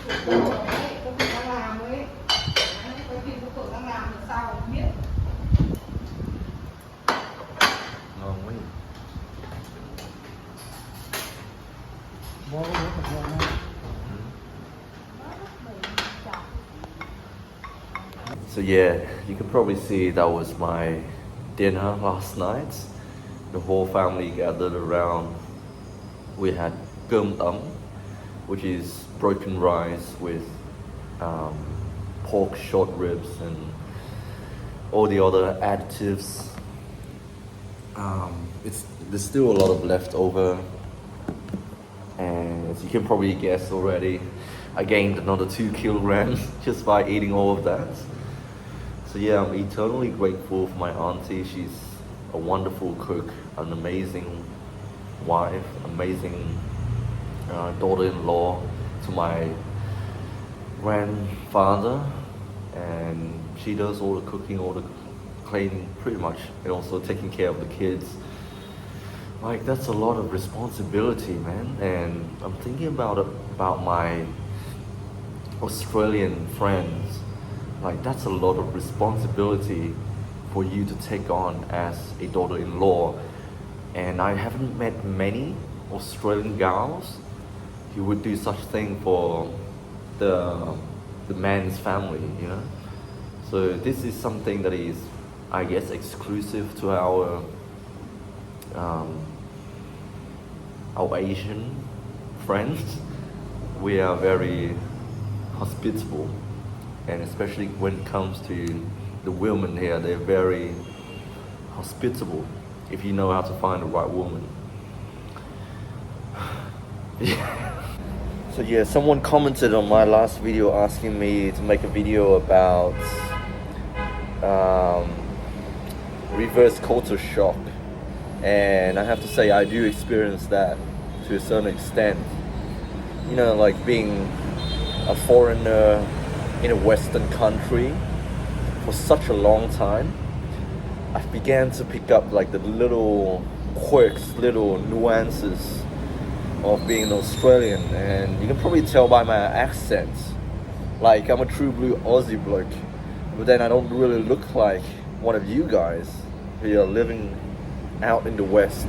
Tôi cũng đang làm ấy. Tôi tìm tôi đang làm thì sao không biết. Ngon quá. Vô rất là ngon ha. So yeah, you can probably see that was my dinner last night. The whole family gathered around. We had cơm tấm, which is broken rice with pork short ribs and all the other additives. There's still a lot of leftover, and as you can probably guess already, I gained another 2 kilograms just by eating all of that. So yeah, I'm eternally grateful for my auntie. She's a wonderful cook, an amazing wife, amazing daughter-in-law to my grandfather, and she does all the cooking, all the cleaning pretty much, and also taking care of the kids. Like, that's a lot of responsibility, man. And I'm thinking about my Australian friends. Like, that's a lot of responsibility for you to take on as a daughter-in-law. And I haven't met many Australian gals who would do such thing for the man's family, you know. So this is something that is, I guess, exclusive to our Asian friends. We are very hospitable, and especially when it comes to the women here, they're very hospitable if you know how to find the right woman. So yeah, someone commented on my last video asking me to make a video about reverse culture shock, and I have to say I do experience that to a certain extent. You know, like being a foreigner in a Western country for such a long time, I began to pick up like the little quirks, little nuances of being an Australian, and you can probably tell by my accent. Like, I'm a true blue Aussie bloke, but then I don't really look like one of you guys who are living out in the West,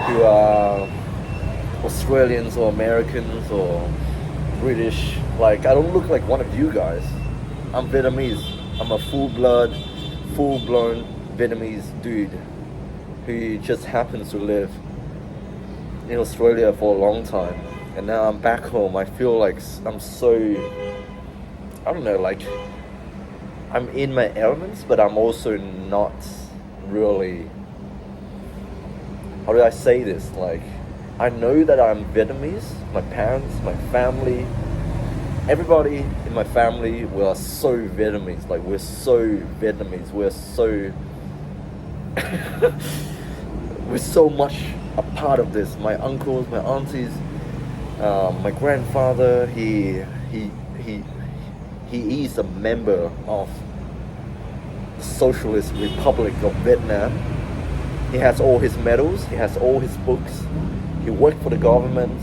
who are Australians or Americans or British. Like, I don't look like one of you guys. I'm Vietnamese. I'm a full-blown Vietnamese dude who just happens to live in Australia for a long time, and now I'm back home. I feel like I'm so, I don't know, like I'm in my elements, but I'm also not really, how do I say this, like I know that I'm Vietnamese. My parents, my family, everybody in my family, we are so Vietnamese. Like, we're so Vietnamese. We're so we're so much a part of this. My uncles, my aunties, my grandfather, he is a member of the Socialist Republic of Vietnam. He has all his medals, he has all his books. He worked for the government.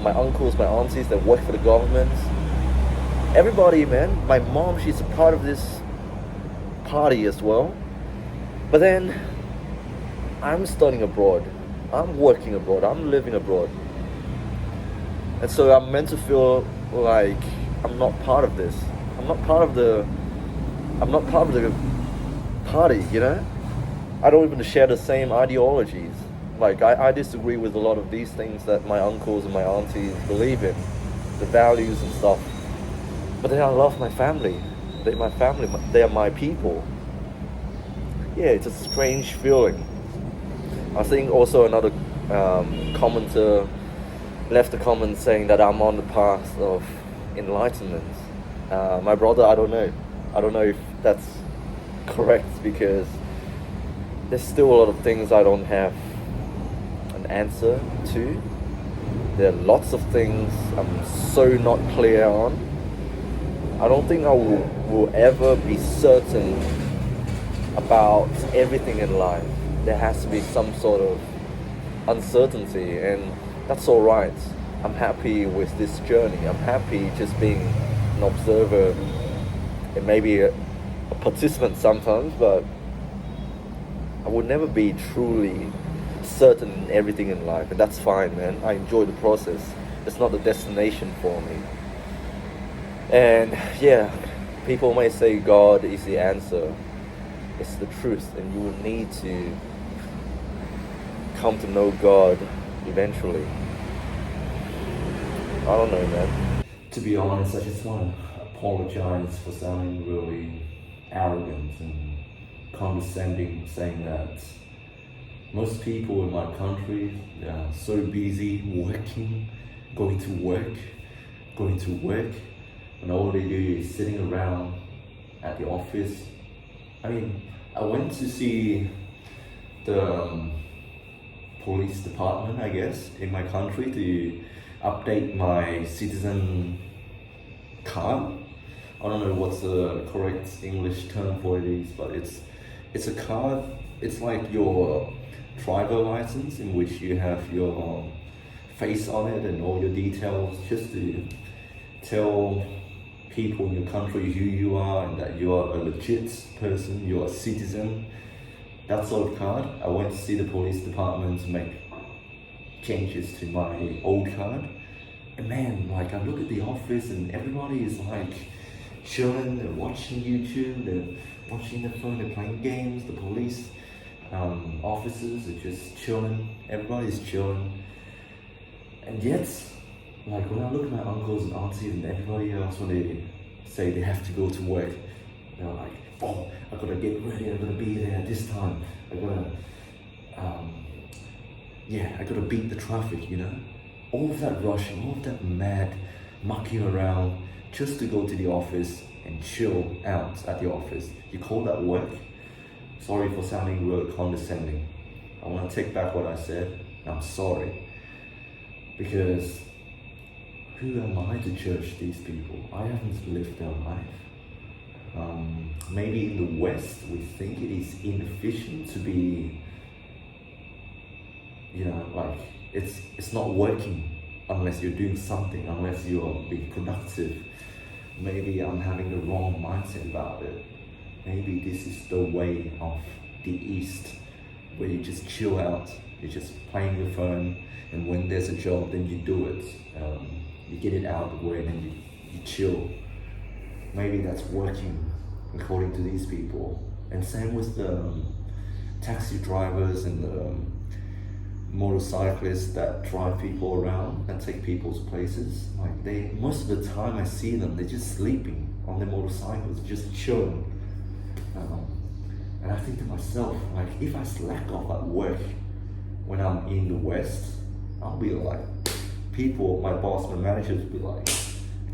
My uncles, my aunties, they work for the government. Everybody, man. My mom, she's a part of this party as well. But then I'm studying abroad, I'm working abroad, I'm living abroad, and so I'm meant to feel like I'm not part of this. I'm not part of the party, you know. I don't even share the same ideologies. Like, I disagree with a lot of these things that my uncles and my aunties believe in, the values and stuff. But then I love my family. They're my family. They are my people. Yeah, it's a strange feeling. I think also another commenter left a comment saying that I'm on the path of enlightenment. My brother, I don't know. I don't know if that's correct, because there's still a lot of things I don't have an answer to. There are lots of things I'm so not clear on. I don't think I will ever be certain about everything in life. There has to be some sort of uncertainty, and that's all right. I'm happy with this journey. I'm happy just being an observer and maybe a participant sometimes, but I would never be truly certain in everything in life, and that's fine, man. I enjoy the process. It's not the destination for me. And yeah, people may say God is the answer. It's the truth, and you will need to come to know God eventually. I don't know, man. To be honest, I just want to apologize for sounding really arrogant and condescending, saying that most people in my country are so busy working, going to work, and all they do is sitting around at the office. I mean, I went to see the police department, I guess, in my country to update my citizen card. I don't know what's the correct English term for it, but it's a card. It's like your driver license in which you have your face on it and all your details, just to tell people in your country who you are and that you are a legit person, you're a citizen. That sort of card. I went to see the police department to make changes to my old card, and man, like I look at the office and everybody is like chilling, they're watching YouTube, they're watching their phone, they're playing games. The police officers are just chilling, everybody's chilling. And yet, like when I look at my uncles and aunties and everybody else, when they say they have to go to work, they're like, oh, I gotta get ready, I gotta be there at this time, I gotta beat the traffic, you know? All of that rushing, all of that mad mucking around just to go to the office and chill out at the office. You call that work? Sorry for sounding really condescending. I want to take back what I said. I'm sorry. Because who am I to judge these people? I haven't lived their life. Maybe in the West, we think it is inefficient to be, you know, like it's not working unless you're doing something, unless you're being productive. Maybe I'm having the wrong mindset about it. Maybe this is the way of the East, where you just chill out, you're just playing your phone, and when there's a job, then you do it. You get it out of the way, and then you chill. Maybe that's working according to these people. And same with the taxi drivers and the motorcyclists that drive people around and take people to places. Like most of the time I see them, they're just sleeping on their motorcycles, just chilling. And I think to myself, like, if I slack off at work when I'm in the West, I'll be like, people, my boss, my managers would be like,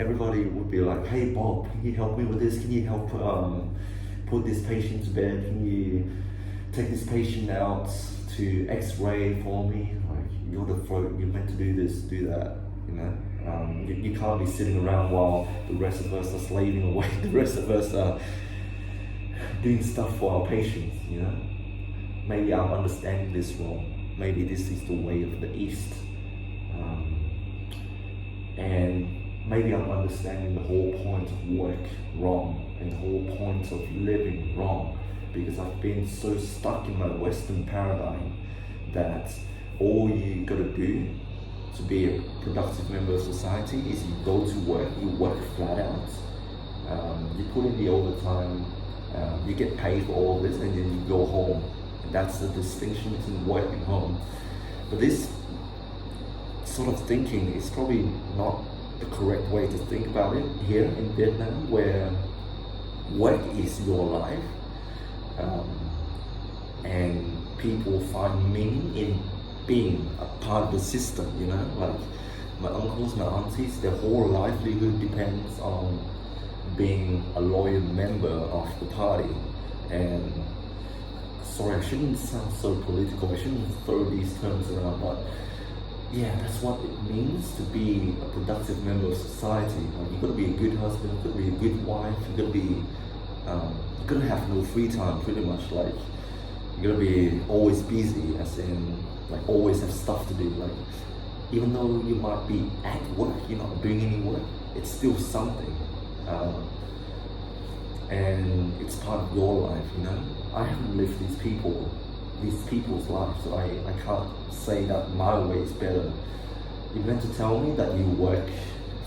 everybody would be like, hey Bob, can you help me with this? Can you help put this patient to bed? Can you take this patient out to X-ray for me? Like, you're the throat, you're meant to do this, do that, you know? You can't be sitting around while the rest of us are slaving away, the rest of us are doing stuff for our patients, you know? Maybe I'm understanding this wrong. Maybe this is the way of the East. And maybe I'm understanding the whole point of work wrong and the whole point of living wrong, because I've been so stuck in my Western paradigm that all you gotta do to be a productive member of society is you go to work, you work flat out, you put in the overtime, you get paid for all of this, and then you go home. And that's the distinction between work and home. But this sort of thinking is probably not the correct way to think about it here in Vietnam, where work is your life, and people find meaning in being a part of the system, you know? Like my uncles, my aunties, their whole livelihood depends on being a loyal member of the party. And sorry, I shouldn't sound so political, I shouldn't throw these terms around, but yeah, that's what it means to be a productive member of society. Like, you gotta be a good husband, you gotta be a good wife, you gotta be, you gotta have no free time, pretty much. Like, you gotta be always busy, as in, like, always have stuff to do. Like, even though you might be at work, you're not doing any work, it's still something. And it's part of your life, you know. I haven't lived these people's lives, so I can't say that my way is better. You meant to tell me that you work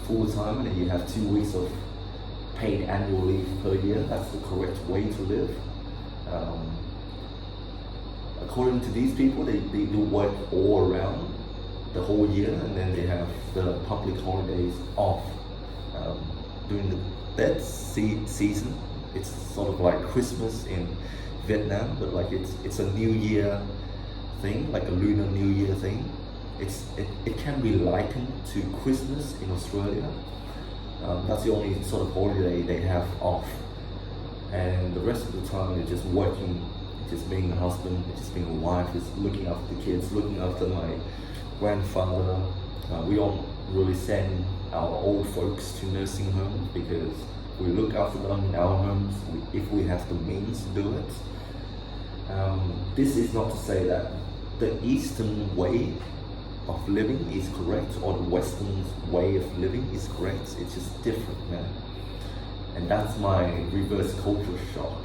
full time and you have 2 weeks of paid annual leave per year. That's the correct way to live. According to these people, they do work all around the whole year, and then they have the public holidays off during that season. It's sort of like Christmas in Vietnam, but like it's a New Year thing, like a Lunar New Year thing. It can be likened to Christmas in Australia. That's the only sort of holiday they have off, and the rest of the time they're just working, just being a husband, just being a wife, just looking after the kids, looking after my grandfather. We don't really send our old folks to nursing homes because we look after them in our homes if we have the means to do it. This is not to say that the Eastern way of living is correct or the Western way of living is correct. It's just different, man. And that's my reverse culture shock.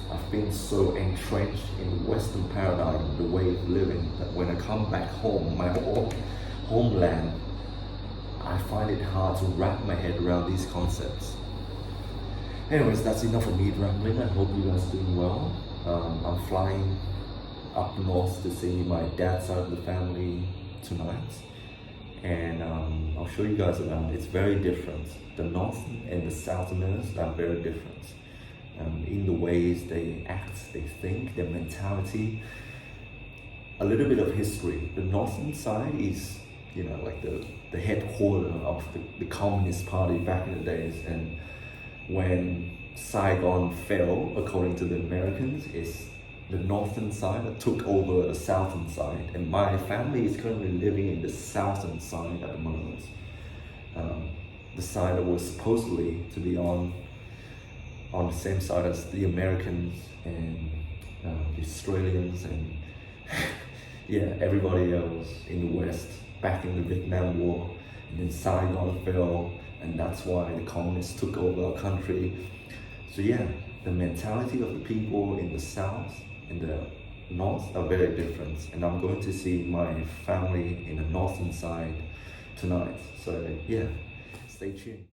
I've been so entrenched in the Western paradigm, the way of living, that when I come back home, my homeland, I find it hard to wrap my head around these concepts. Anyways, that's enough of me rambling. I hope you guys are doing well. I'm flying up north to see my dad's side of the family tonight, and I'll show you guys around. It's very different. The Northern and the Southerners are very different in the ways they act, they think, their mentality. A little bit of history. The Northern side is, you know, like the headquarters of the Communist Party back in the days, and when Saigon fell, according to the Americans, is the northern side that took over the southern side, and my family is currently living in the southern side at the moment. The side that was supposedly to be on the same side as the Americans and the Australians and yeah, everybody else in the West back in the Vietnam War, and then Saigon fell, and that's why the communists took over our country. So yeah, the mentality of the people in the South and the North are very different, and I'm going to see my family in the northern side tonight. So yeah, stay tuned.